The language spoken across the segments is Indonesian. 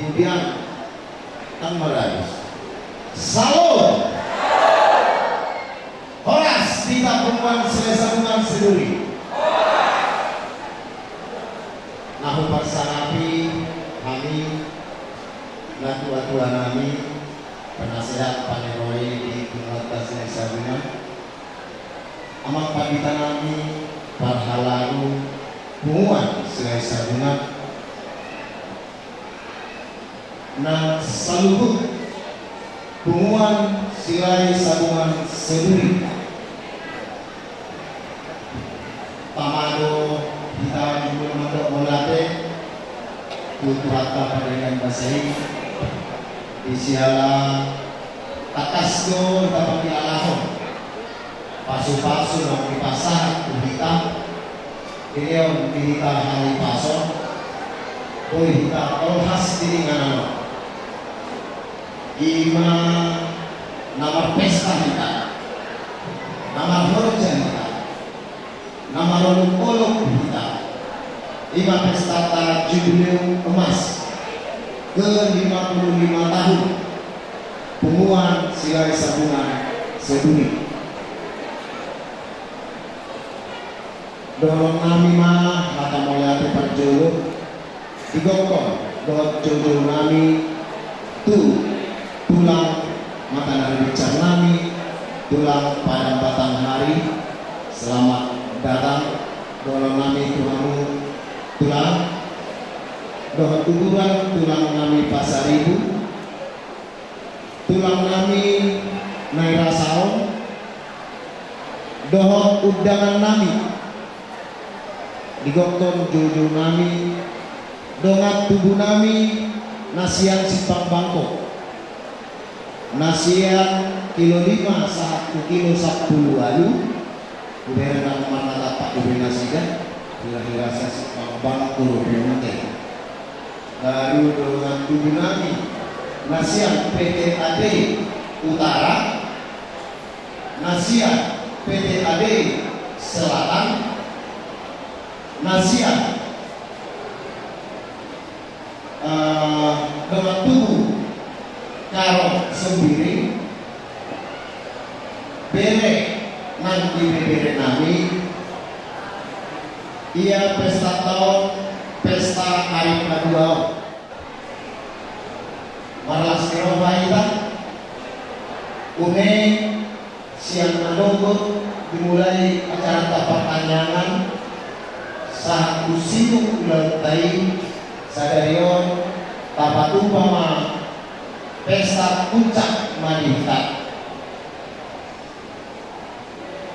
Budian Kang Marais. Salam. Horas di tabungan selesabungan seduri. Nahu parsanapi kami dan tua-tua kami penasehat paneroi di Keluarga Selesabungan amak pamitan kami parhalaru hubungan Selesabungan na saluhut hubungan silai sabungan seduri pamado kita juga mandok molate kutuhata dengan basai isiala takasgo dapat dialahon pasu-pasu yang dipasang kuhita ini yang dihita hari paso kuhita olhas diringan ima nama pesta kita nama horjan kita nama olok kita ima pesta jubileum emas ke 55 tahun hubungan silai sabungan seduri dorong nami mah kata mulyati parjolo digokong dot jojo nami tulang makanan bicar nami tulang pada batang hari selamat datang dorong nami tuhamu tulang dohot kuburan tulang nami pasaribu tulang nami naira saon dohot udangan nami digotong jojo nami dongat tubuh nami nasian simpang bangkok nasian kilo 5 1 kilo 10 lalu kubera nang mana tapak kubera nasikan kira-kira saya simpang bangkok bermute baru dengan tubuh nami nasian PTAD Utara nasian PTAD Selatan nasian dengan tubuh karo sendiri bere nanti bere nami ia pesta tahun pesta hari kedua malas kerobaita une siang menunggu dimulai acara tapak tanyangan saat usiu lantai sadarion tapak umpama pesta puncak madita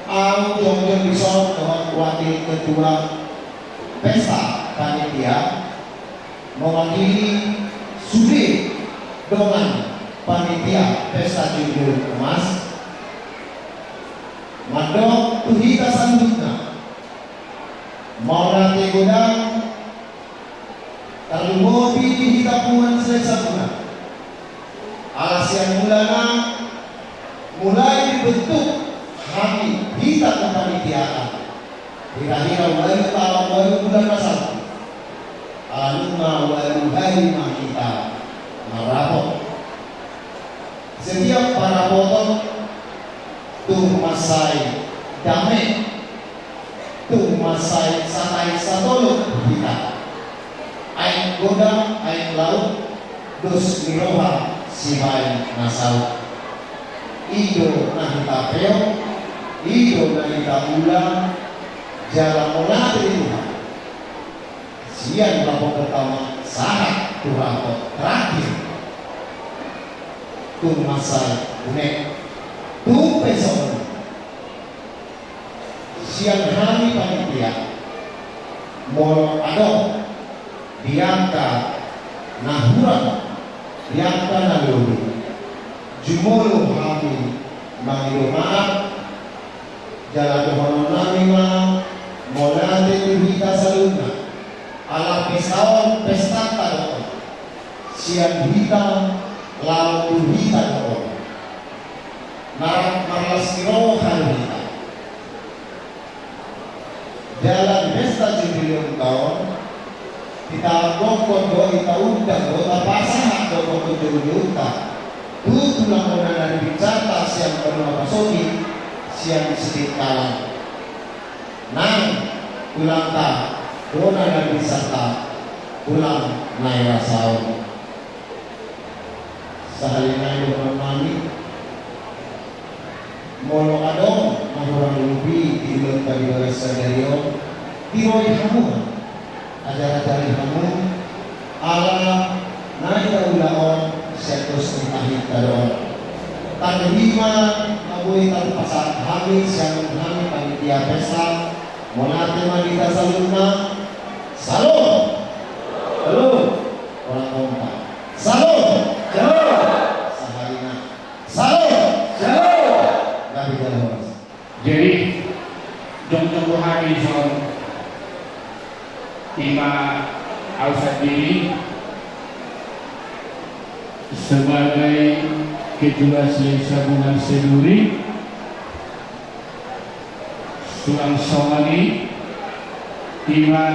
au jong-jong bisor dengan wakil ketua pesta panitia mewakili Sudi dengan panitia pesta jubileum emas mandok tuhita selanjutnya Maulati Godang kalau mobil dihitapungan selesai alasian mulana mulai dibentuk kami hita kepanitiaan kira-kira mulai tahun baru bulan masal alumna waru hari kita marapot setiap para potong tuh masai damai tuh masai satai satolo kita ain godang ain laut dos miroha sibai nasau ido nahita peo ido nahita ulang jalan mulai Tuhan siang lapor pertama sangat Tuhan terakhir tuh masai unek tuh besok siang hari panitia mol adong diangka nahuran diangka naluri jumolo kami mangido maaf jalan dohono nami ma molate tuhita saluna ala pesawan pesta tadon siang hita lau tuhita doon narak marlasiro harita jalan pesta jubileum tahun kita ngomong bahwa kita undang kota pasar Yuta tulang orang dari bicara siang bernama Sofi siang sedikit kalah nang tulang tak orang dari wisata tulang naik rasau sahalina itu mami molo adong mahurang lubi di luar bagi barasa dari om tiroi kamu ajar-ajar kamu ala naik ulaon setus tahit daron tanrima aboy tan pasat hamid siang hamid panitia pesta monate manita saluna salud halo orang kompak salud sahalina salud gabi dalam jadi jong-jong hari son Ima Ausad diri sebagai Ketua Sambungan Seduri Sulang Somali Ima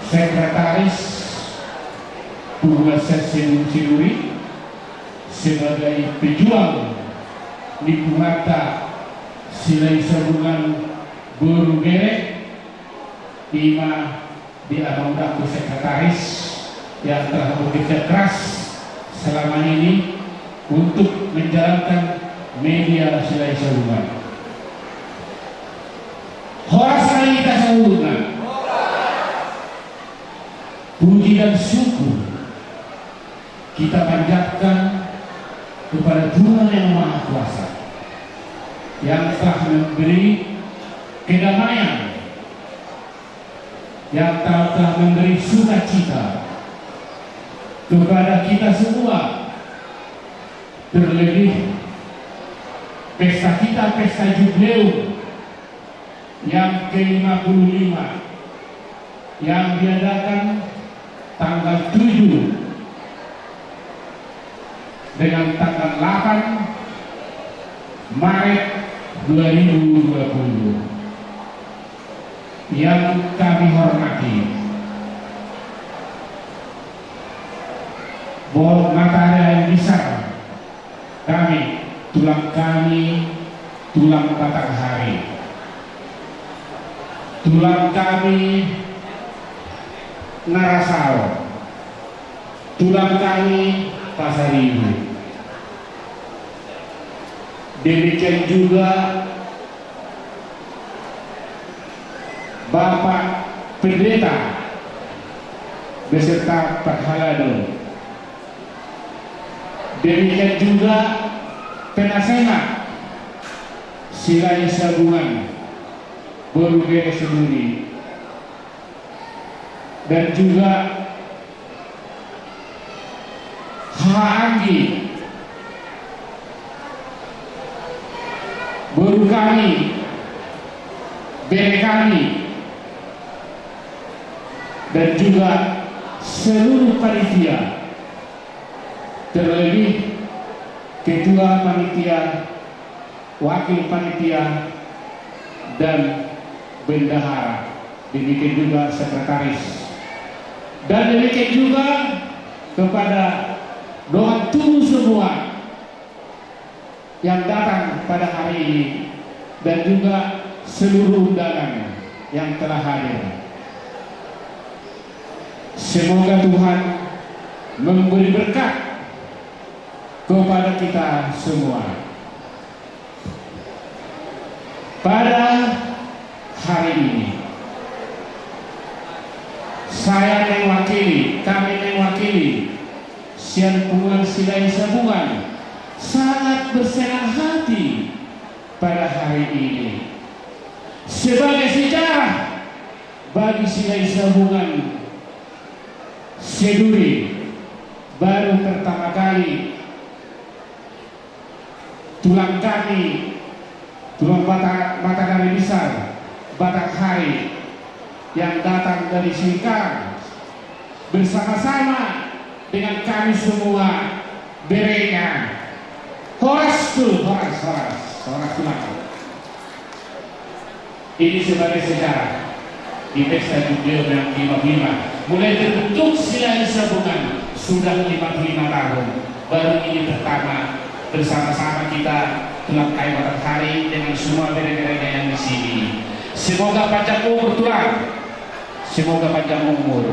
Sekretaris Tugas Seduri sebagai pejuang di Kumata Silai Sambungan Buru Gerek Ima di Amangdaku Sekretaris yang telah bekerja keras selama ini untuk menjalankan media Silai Sambungan. Horas kita sambungan. Puji dan syukur kita panjatkan kepada Tuhan yang Maha Kuasa yang telah memberi kedamaian, yang telah memberi sukacita kepada kita semua, terlebih pesta kita, pesta jubileum yang ke-55 yang diadakan tanggal 7 dengan tanggal 8 Maret 2020 yang kami hormati Bol Matahari yang besar kami, tulang batang hari, tulang kami Narasao, tulang kami Pasar Ibu. Demikian juga Bapak Pendeta beserta Pak Halado. Demikian juga penasehat Silai Sambungan Buru Gerek sendiri, dan juga Haanggi Buru kami, Bere kami, dan juga seluruh panitia, terlebih ketua panitia, wakil panitia, dan bendahara, demikian juga sekretaris, dan demikian juga kepada doa tubuh semua yang datang pada hari ini, dan juga seluruh undangan yang telah hadir. Semoga Tuhan memberi berkat kepada kita semua. Pada hari ini kami mewakili Sambungan Silai Sambungan sangat bersenang hati pada hari ini sebagai sejarah bagi Silai Sambungan Seduri. Baru pertama kali tulang mata kami besar batang hari yang datang dari Singkang bersama-sama dengan kami semua berenya horas tulang. Ini sebagai sejarah di pesta jubileum yang 55 mulai terbentuk Silai Sambungan sudah 55 tahun. baru ini pertama bersama-sama kita tulang kayu matahari dengan semua beda-bedanya yang di sini. Semoga panjang umur tulang, semoga panjang umur.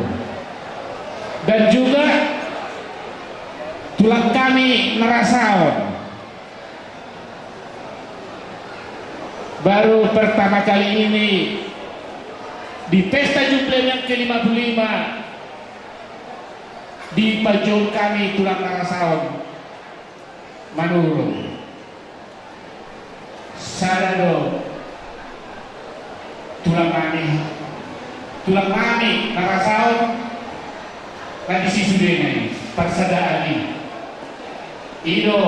Dan juga tulang kami Narasaon baru pertama kali ini di pesta jubileum yang ke-55 di pajong kami tulang Narasaon Manurung Sadado tulang kami Narasaon lagi sisudena persadaan Ido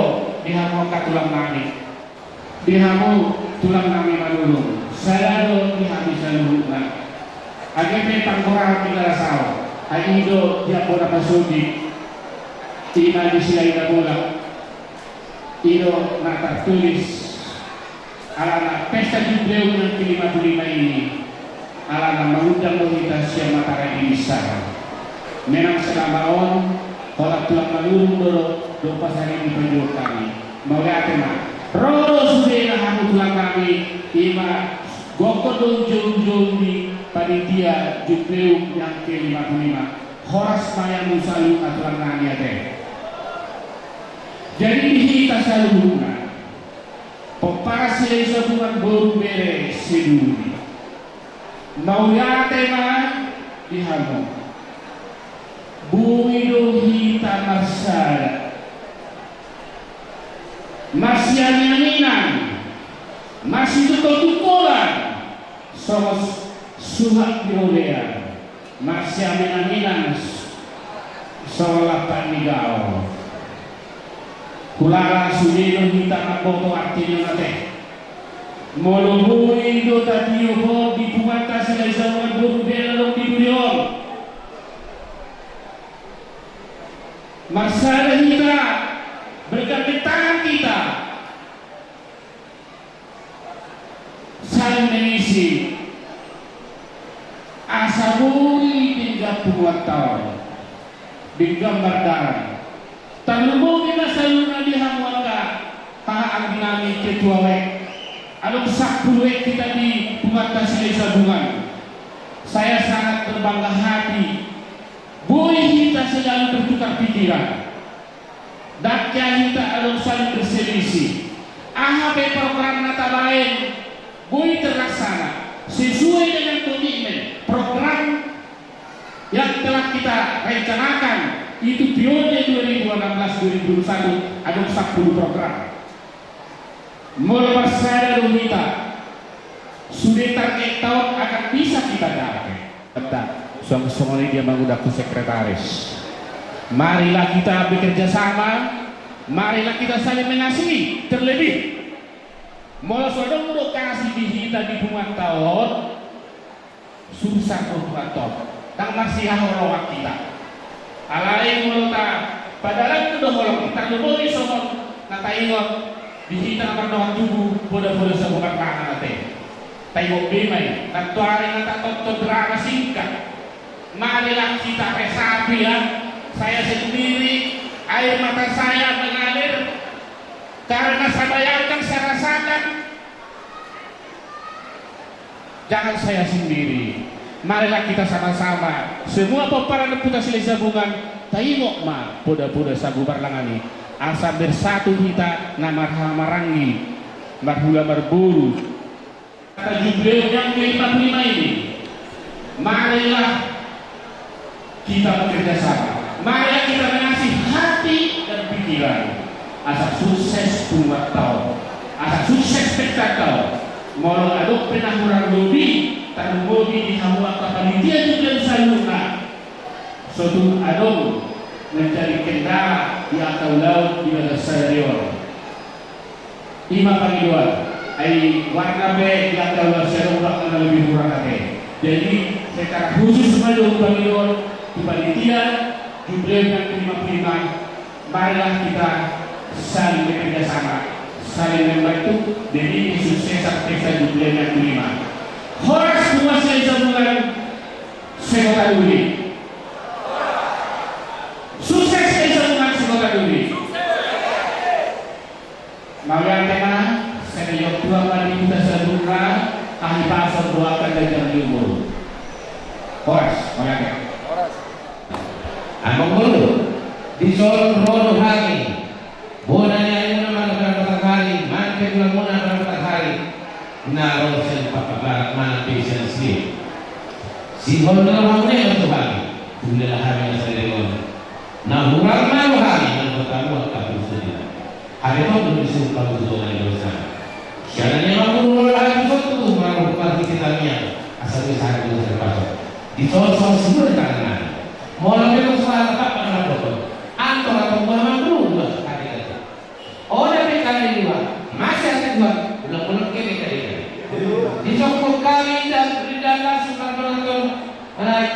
dihamuka tulang kami dihamu tulang kami Manurung Sadado dihamu saluruna agame pangkurang di Narasaon Ido diapura pasudi tima di sila ina bola Ido na tertulis ala pesta jubileum yang ke-55 ini ala mengundang kita siapa matahari bisa memang selamaon kalau tulang Manurung do pasari di penjuru kami mau lihat tema rodo sudah hamu tulang kami ima goko jong di panitia jubileum yang ke-55 horas maya musalu aturan kami ada. Jadi kita selalu pepara sila bukan baru bere seduri mau ya tema dihamu bumi dohita marsala masih anyaminan masih tutup-tutupan somos suhak birolean masih anyaminan solapan nigao kulara sudino hita maboto artinya nate moluhui do tatiyo ho dipuata sila isawan buru bela long diburion marsada hita berganti tangan kita saling mengisi asaburi 30 tahun digambar darah tanlubungi masaluna dihamuaka pahaan dinami ketua wek alung sakul wek kita di pengatasi sabungan saya sangat berbangga hati boleh kita selalu bertukar pikiran dan kita alung saling berselisih AHP program nata lain boleh terlaksana sesuai dengan komitmen program yang telah kita rencanakan itu periode 2016-2021 ada 10 program mulai bersada kita sudah target tahun akan bisa kita dapat semua dia mengundang sekretaris marilah kita bekerja sama marilah kita saling mengasihi terlebih mulai sudah kasih di kita di bulan tahun susah tahun dan masih orang kita alai multa padahal itu dah holong kita boleh somong nataingot dihita perdoa tubuh bodoh-bodoh sebuah kana nate tayo bimay natuari nata toto drama singkat marilah kita resapi ya saya sendiri air mata saya mengalir karena saya bayangkan saya rasakan jangan saya sendiri marilah kita sama-sama semua peperangan putar silih sabungan taingok ma poda-poda sabu barlangani asa bersatu kita namar marangi marhula marburu kata jubileum yang ke-55 ini marilah kita bekerja sama marilah kita mengasih hati dan pikiran asa sukses buat tahun asa sukses spektakel mau aduk pernah kurang lebih termobi di hawa panitia juga saluna suatu adon menjadi kendala di atau laut di dalam stadion lima panggilan ai warna B di atau laut serupa karena lebih kurang lagi jadi secara khusus maju panggilan di panitia jubileum yang ke-55 marilah kita saling bekerja sama saling membantu demi kesuksesan pesta jubileum yang ke-5 horas menguasai sambungan sekota duli sukses sambungan sekota duli tua kali kita seduka ahli pasar doakan dan terjumur horas makanya amang bulu di sol rodo hari bonanya yang mana berapa hari mantek lamuna berapa hari naro sen papabarat mana pesen sih si hondo hamne itu hari kuliah hari yang sedang nah murah mana hari yang pertama tak bersedia hari itu belum disuruh berdoa di dosa caranya mampu hari itu mau pergi kita asal bisa hari itu terpasok di sol-sol semua tangan mau lebih usaha apa pada dokter atau mampu hari itu oh tapi kali dua masih ada dua belum kini kali di sokok kami dan langsung menonton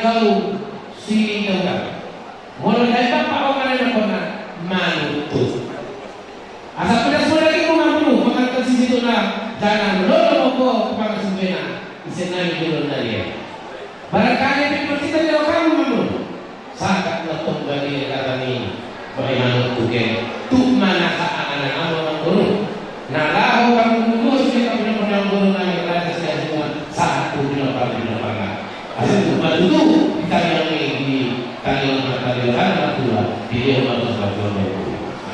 kau si juga mulai dari bapak orang yang pernah malu tuh asal pada sudah itu mampu makan sisi itu lah jangan lolo kok kepada sebenarnya isenami dulu dari barangkali kita jauh kamu mampu sangat letup bagi kata ini bagaimana tuken tuh mana anak orang guru nah lahu kamu guru kita punya orang guru nami rasa saya semua satu bila asal itu madu kita yang di kalian mata dua dia harus berjuang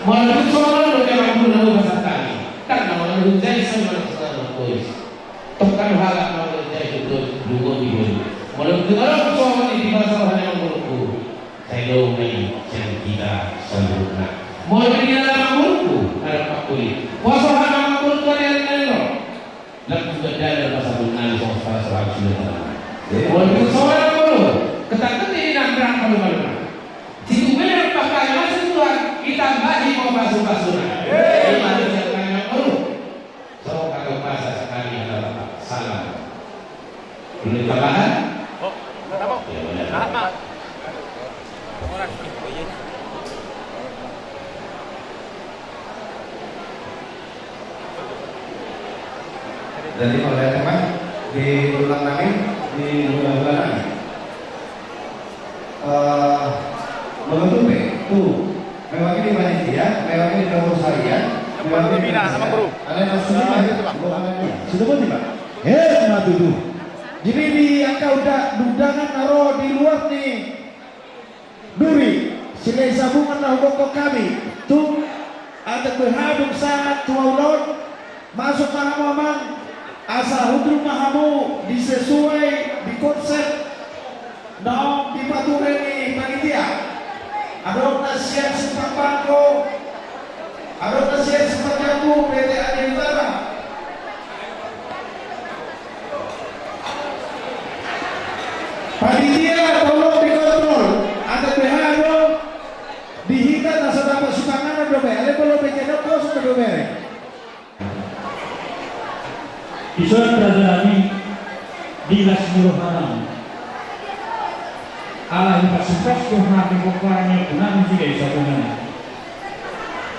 malah soalan lo yang mampu lalu bahasa kami tak nama lu jadi sama sama polis tukar halak mau jadi itu dulu di malah kalau soalan di bahasa hanya mampu saya lo main yang kita sempurna mau jadi dalam mampu ada pak polis puasa hanya mampu tu ada yang lain lalu juga ada bahasa benar soal sudah mau soalan dulu ketakutan ini nak berang malu-malu situ benar pakai masuk Tuhan kita bagi mau basuh-basuhan ini manusia yang perlu so kalau bahasa sekali adalah salam boleh tambahan? Ya benar jadi oleh teman di ulang nami di bulan mengenai tuh memang ini panitia, memang ini pengurus harian, memang ini bina sama guru. Ada yang sudah pun pak? Cuma tujuh. Jadi di angka udah undangan naruh di luar nih. Duri, silai sambungan lah pokok kami. Tuh ada berhadung saat tua ulon masuk mahaman asal hudru mahamu disesuai di konsep. Nah, di Paturen ini panitia. Ada nasihat sempat bangko, ada nasihat sempat jamu PT Adi Utara. Panitia tolong dikontrol. Ada PHO dihitat asal dapat sukangan ada be. Ada kalau becedok kau sudah dobere. Isor terjadi di Lasmur Haram. Allah yang bersumpah Tuhan bukannya benar tidak isabunan.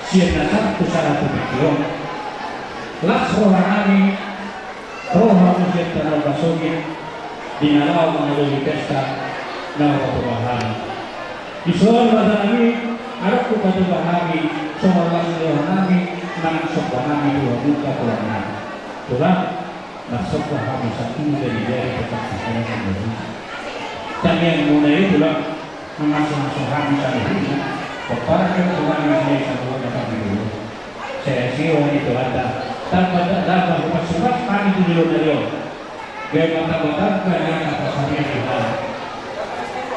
Siapa satu salah berpikiran. Las rohani, roh manusia terlalu basogi, dinalau mengalami pesta, nawa Tuhan. Di soal bahami, aku pada bahami, soal rohani, nang sohani dua muka Tuhan. Tuhan, masuk bahami satu dari tetap sekarang. Dan yang mulai itu lah mengasuh kami tadi kepada Tuhan yang saya sebut kami dulu. Saya siapa itu ada dapat surat kami itu dulu dari dia mata-mata kerana kata saya kita.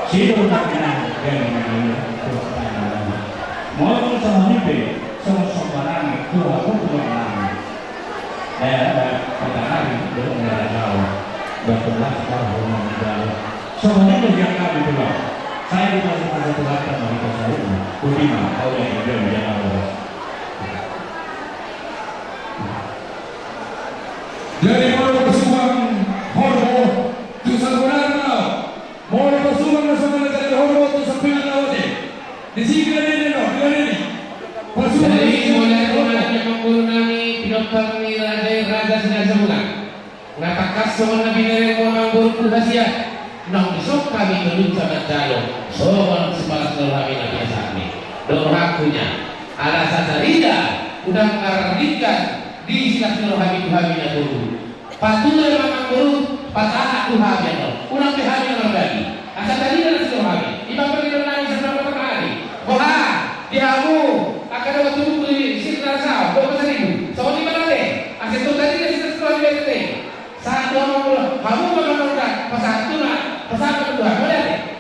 Siapa tak kenal dia mengenai Tuhan. Mau sama ni sama sebarang Tuhan pun Tuhan. Ada kata hari belum ada tahu. Berkelas tahun meninggal. Semuanya yang kami juga. Saya dikasih pada Tuhan dan mereka saya Budima, kau yang juga menjadi Allah. Jadi mau bersuang hormon tu sabarana, mau bersuang sama dengan hormon tu sampai awalnya. Di sini ada ni. Jadi mulai orang yang menggunakan pinokar ni raja sedang sebulan. Ngatakan semua nabi dari orang buruk rahasia. Nang besok kami menuju sama calon soal sebalas dolar biasa ini dorakunya alasan rida udah kardikan di sila sinuruhagi Tuhan na dulu. Patuloy mga guru, pataka Tuhan ito. Unang pihagi na lagi. Ang sa tali na sinuruhagi. Ibang pagkita namin sa mga pagkakali. Koha, dihamu, akan ada waktu di sila sa, doon sa ribu. Sa kung di ba natin, ang sito tali na sila sinuruhagi ito. Saat doon mga guru, kamu mga pasatu na, pasatu Tuhan. Boleh natin?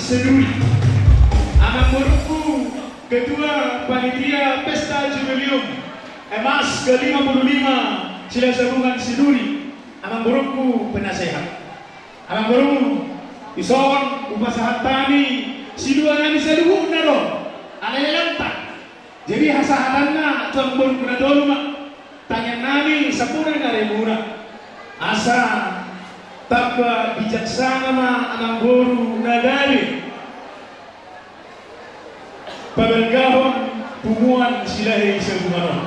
Seduri. Anak muridku Ketua Panitia Pesta Jubileum Emas ke-55 Sila Sarungan Seduri. Anak muridku penasehat. Anak murid ison upasahat tani siduangan di seluruh naro. Alay lantak. Jadi hasahatanna tuang murid na dolo tangan nami sa punang naremura. Asa tapwa bijaksana ma anang guru nagari pabergahon pumuan silahi sebuah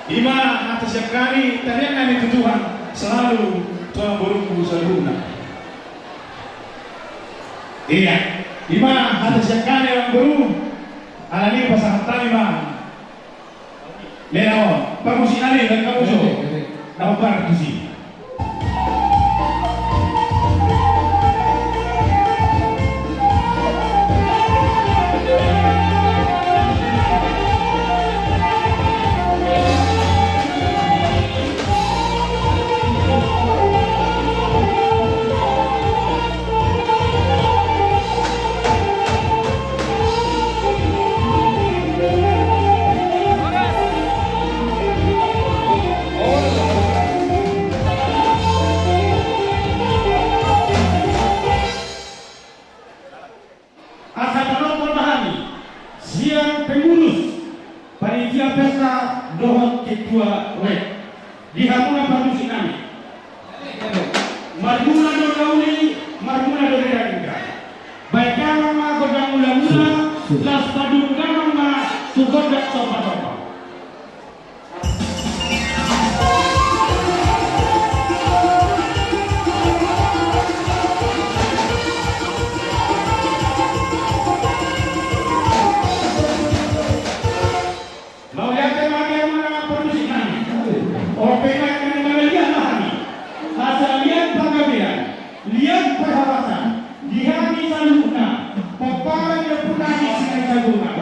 ima atas yang kami tadian kami Tuhan selalu tuang guruku selalu iya Ima hata syakane ang guru alani pasangan tami ma Lenao, pamusin ali dan kamu so. Naupar tusi. Panitia pesta dohot ketua wek di hamuna panusi kami marguna do dauli marguna do redanga baikana ma godang mula-mula las padungana ma sugodak sopa-sopa. Lihat perhatian, lihat di saluna, paparan yang punani sinai saguna.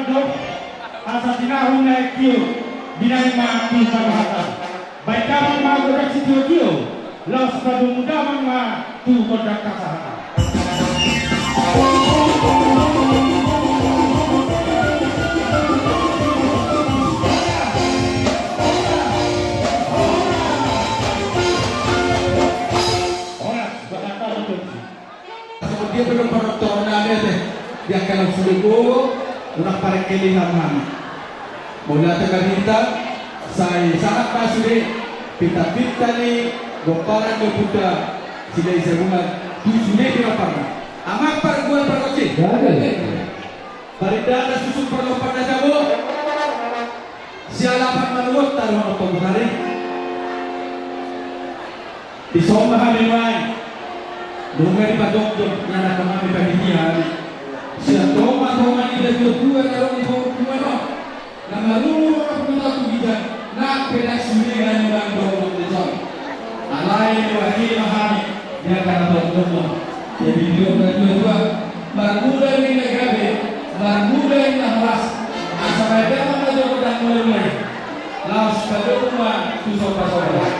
Dok asa tinahun na kio binay ma tu pagahatan. Baik damang mga godak si kio laos kadumudamang ma tu godak kasahatan. Dia belum penonton ada deh. Dia kalau suruh unak pareng kelihan kami. Mula terkalita saya sangat pasuri pita ni gomparan do puta sila isabungan tujuh dia parang. Amak parguan parkoci. Parinda susu perlopan na jabo. Sialapan manuot taruh atau buhari. Disomahan liway. Nunggu padok nyana kami panitia siya toma ila dua kalau di bawah no na marunong na pumunta tugidan na pinagsulihan ng dog de son alay ni wahil mahami dia kana dog ya video na dua marmula ni nagabe marmula ni nahas asa kaya mga dog dan mulai laos padok ma susok pasok.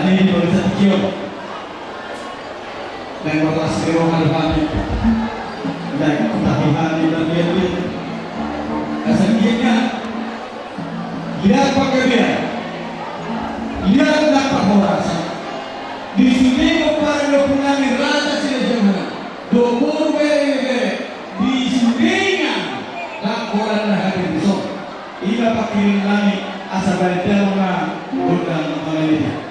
Ini bangsa kecil dan waras kerohan kami dan ketahihan di bagian ini asalnya lihat pakai dia lihat dapat horas di sini kepada lopungan rata sila jangan domor bere di sini laporan hadir besok ila pakirin kami asal balik mga undang mengalami.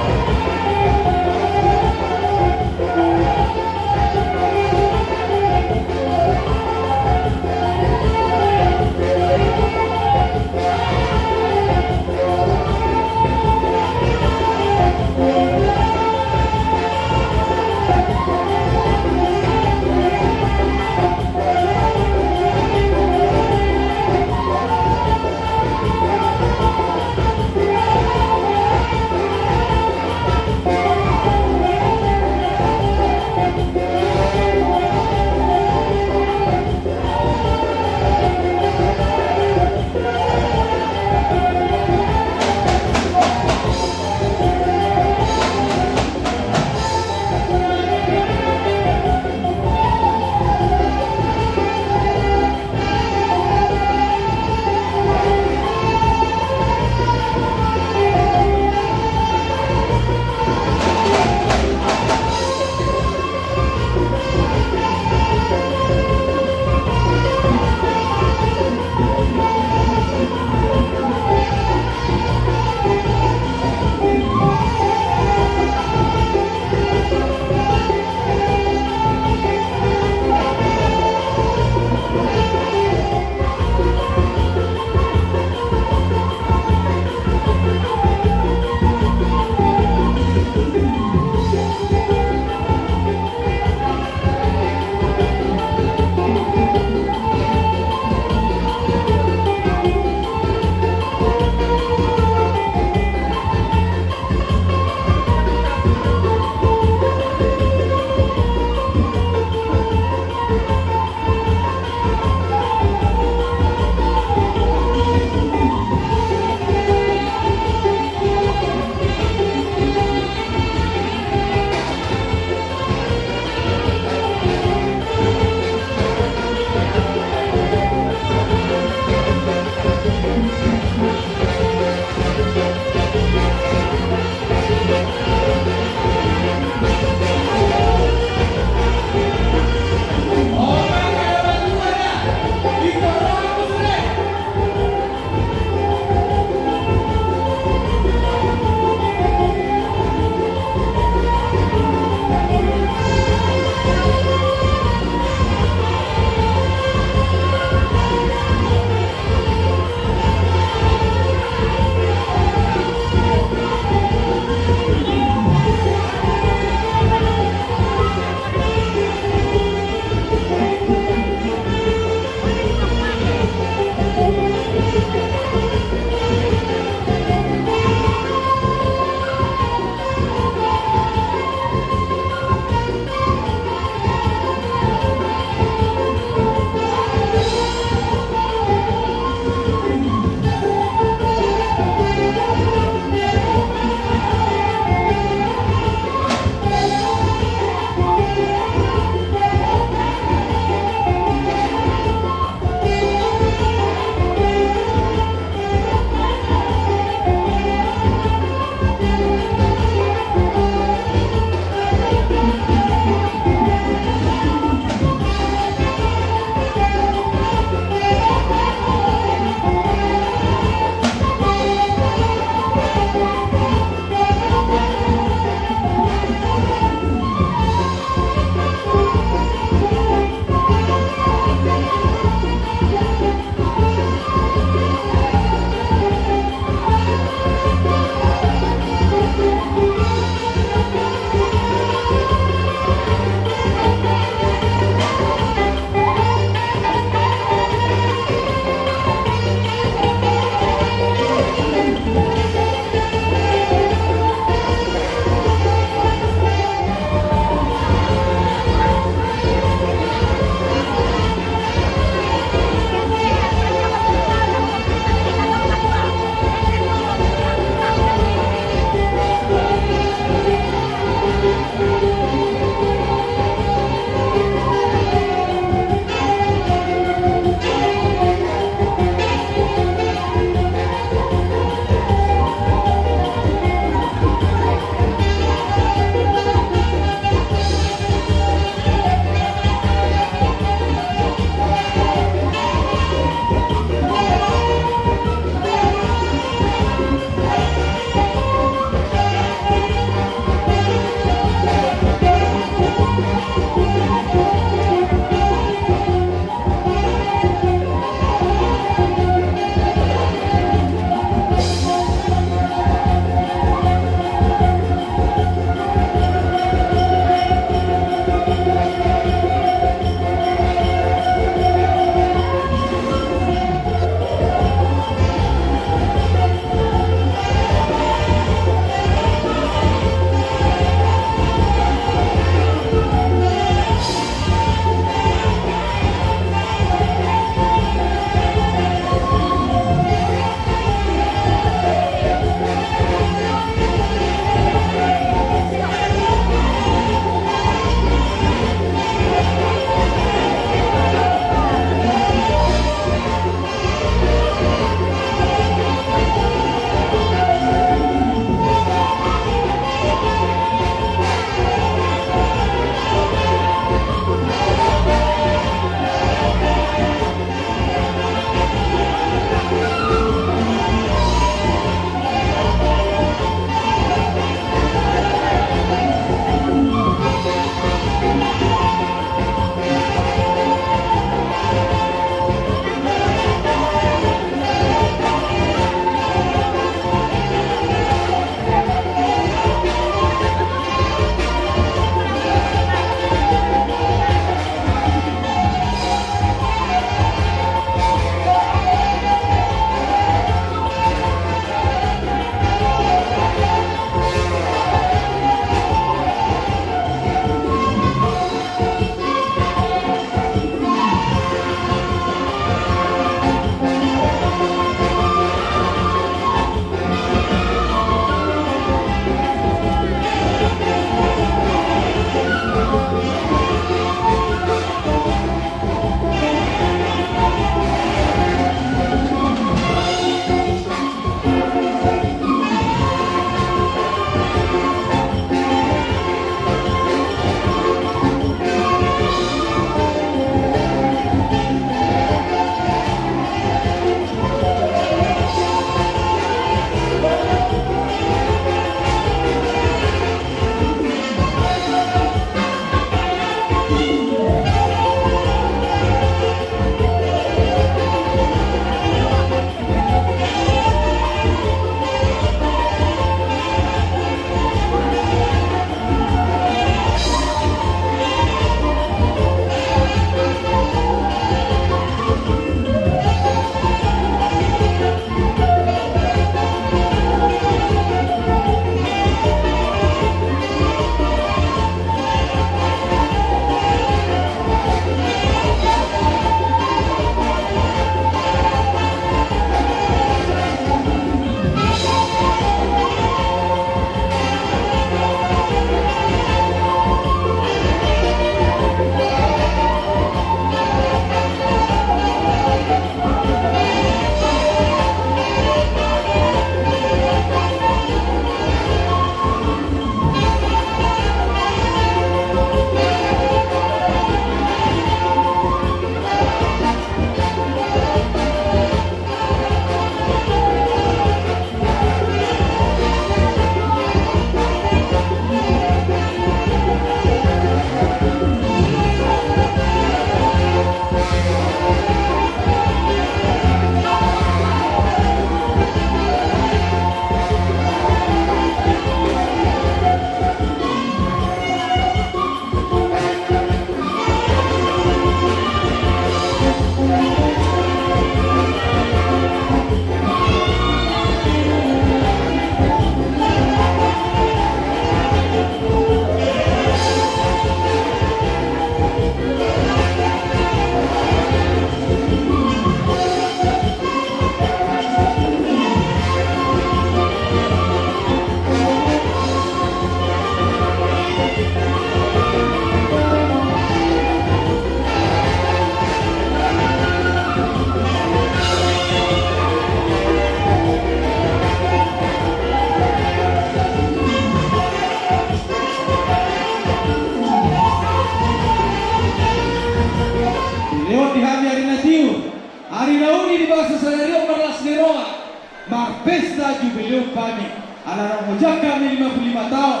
pesta jubileu kami. Anak ojak kami 55 tahun.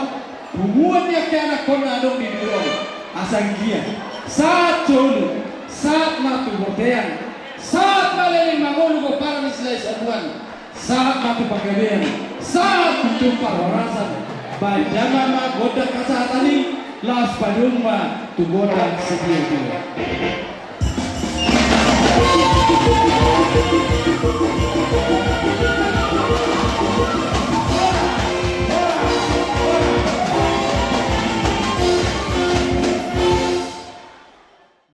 Hubungannya ke anak kona dong di dorong. Asangkia. Saat colu, saat matu botean, saat maleleng mangolu ko para misalnya sabuan, saat matu pagabean, saat untuk parorasan. Bajama ma goda kasatani las padumma tu goda setia.